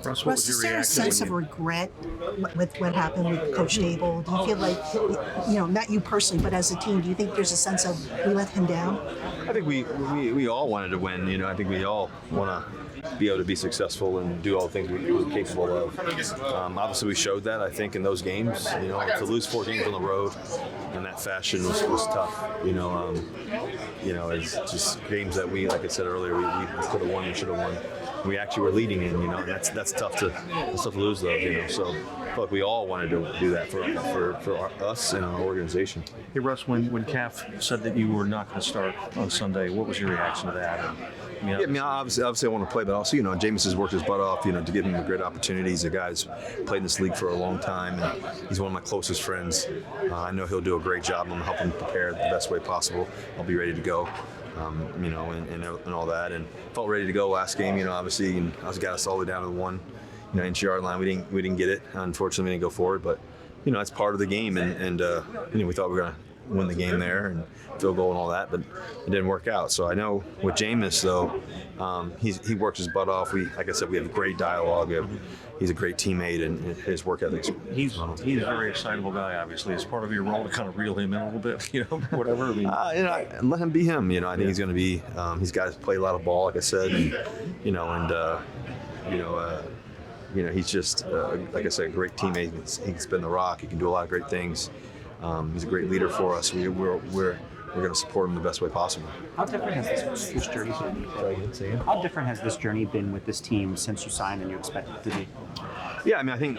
Russ, what Russ, was is your there a reaction sense of regret with what happened with Coach Dable? Do you feel like, not you personally, but as a team, do you think there's a sense of we let him down? I think we all wanted to win. I think we all want to be able to be successful and do all the things we were capable of. Obviously, we showed that, I think, in those games. To lose 4 games on the road in that fashion was tough. It's just games that we, like I said earlier, we could have won, we should have won. We actually were leading in, and that's tough to lose those, So I feel like we all wanted to do that for us and our organization. Hey, Russ, when Calf said that you were not going to start on Sunday, what was your reaction to that? Obviously I want to play, but also, Jameis has worked his butt off, to give him a great opportunity. He's a guy who's played in this league for a long time, and he's one of my closest friends. I know he'll do a great job. I'm going to help him prepare the best way possible. I'll be ready to go. And all that, and felt ready to go last game. Obviously, and I got us all the way down to the 1 inch yard line. We didn't get it. Unfortunately, we didn't go forward, but it's part of the game, and we thought we were gonna win the game there and field goal and all that, but it didn't work out. So I know with Jameis though, he works his butt off. Like I said, we have great dialogue. He's a great teammate, and his work ethic. He's a very excitable guy. Obviously, it's part of your role to kind of reel him in a little bit. Whatever. Let him be him. I think he's going to be. He's got to play a lot of ball, like I said, and he's just like I said, a great teammate. He can spin the rock. He can do a lot of great things. He's a great leader for us. We're going to support him the best way possible. How different has this journey been? How different has this journey been with this team since you signed and you expect it to be? Yeah, I think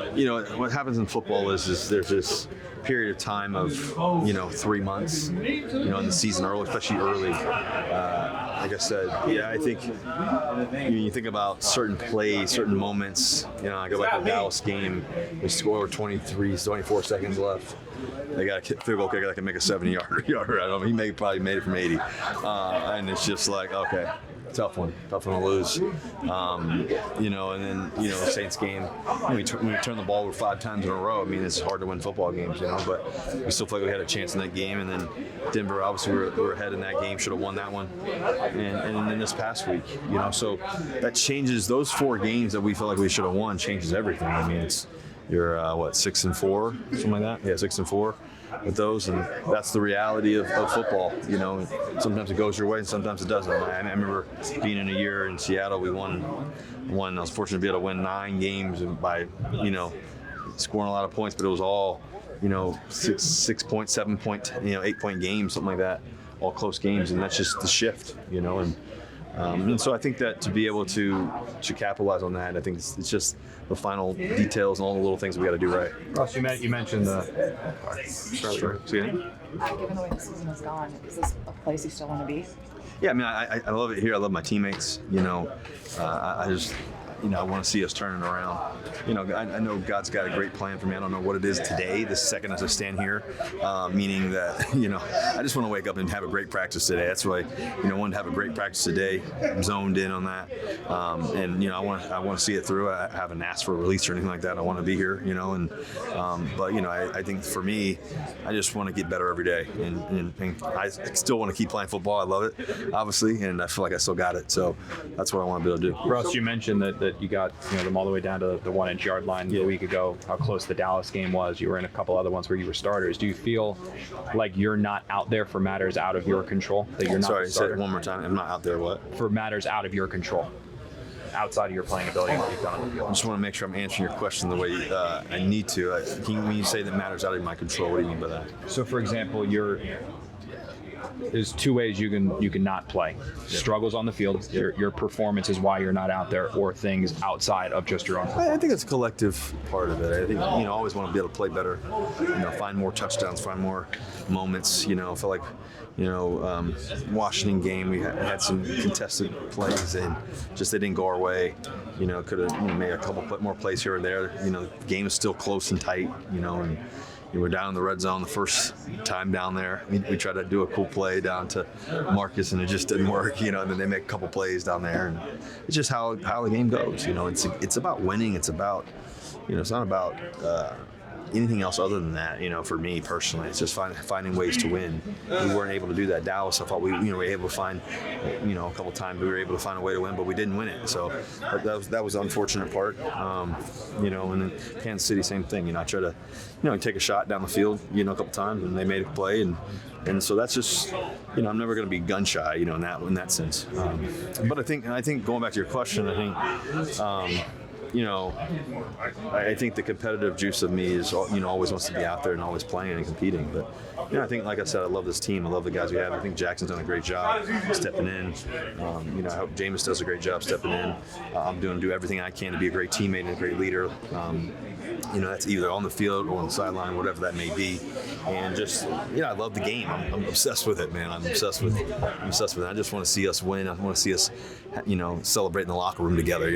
what happens in football is there's this period of time of 3 months in the season, especially early. Like I said, I think you think about certain plays, certain moments. I go back to the Dallas game. We scored 24 seconds left. They got a field goal kicker that can make a 70-yarder. I don't know. He probably made it from 80, and it's just like, okay, tough one to lose. And then Saints game, when we turn the ball over 5 times in a row. It's hard to win football games, but we still feel like we had a chance in that game. And then Denver, obviously, we were ahead in that game, should have won that one. And then this past week, so that changes those 4 games that we feel like we should have won. Changes everything. You're 6-4, something like that. Yeah, 6-4 with those, and that's the reality of football. Sometimes it goes your way, and sometimes it doesn't. I remember being in a year in Seattle. We won. I was fortunate to be able to win 9 games by scoring a lot of points, but it was all 6 point, 7 point, 8 point games, something like that. All close games, and that's just the shift. And so I think that to be able to capitalize on that, I think it's just the final details and all the little things we got to do right. Ross, you mentioned the. Sure. Given the way the season has gone, is this a place you still want to be? Yeah, I love it here. I love my teammates. I just. I want to see us turning around. I know God's got a great plan for me. I don't know what it is today, the second as I stand here, meaning that, I just want to wake up and have a great practice today. That's why, I wanted to have a great practice today. I'm zoned in on that. And, I want to see it through. I haven't asked for a release or anything like that. I want to be here, but, I think for me, I just want to get better every day. And I still want to keep playing football. I love it, obviously, and I feel like I still got it. So that's what I want to be able to do. Russ, you mentioned that you got them all the way down to the 1 inch yard line a week ago, how close the Dallas game was. You were in a couple other ones where you were starters. Do you feel like you're not out there for matters out of your control? That you're not Sorry, say it one more time. I'm not out there what? For matters out of your control, outside of your playing ability and what you've done on the field. I just want to make sure I'm answering your question the way I need to. When you say that matters out of my control, what do you mean by that? So, for example, there's 2 ways you can not play. Struggles on the field, your performance is why you're not out there, or things outside of just your own performance. I think it's a collective part of it. I think I always want to be able to play better, find more touchdowns, find more moments. I feel like Washington game, we had some contested plays and just they didn't go our way. Could have made a couple more plays here or there. The game is still close and tight. And we were down in the red zone the first time down there. We tried to do a cool play down to Marcus, and it just didn't work. And then they make a couple plays down there, and it's just how the game goes. It's about winning. It's about it's not about anything else other than that. For me personally, it's just finding ways to win. We weren't able to do that. Dallas, I thought we were able to find, a couple times we were able to find a way to win, but we didn't win it. So that was the unfortunate part. And then Kansas City, same thing. I try to, take a shot down the field, a couple times, and they made a play, and so that's just, I'm never going to be gun shy, in that sense. But I think going back to your question, I think the competitive juice of me is, always wants to be out there and always playing and competing. But, I think, like I said, I love this team. I love the guys we have. I think Jackson's done a great job stepping in. I hope Jameis does a great job stepping in. I'm do everything I can to be a great teammate and a great leader. That's either on the field or on the sideline, whatever that may be. And just, I love the game. I'm obsessed with it, man. I'm obsessed with it. I just want to see us win. I want to see us, celebrate in the locker room together,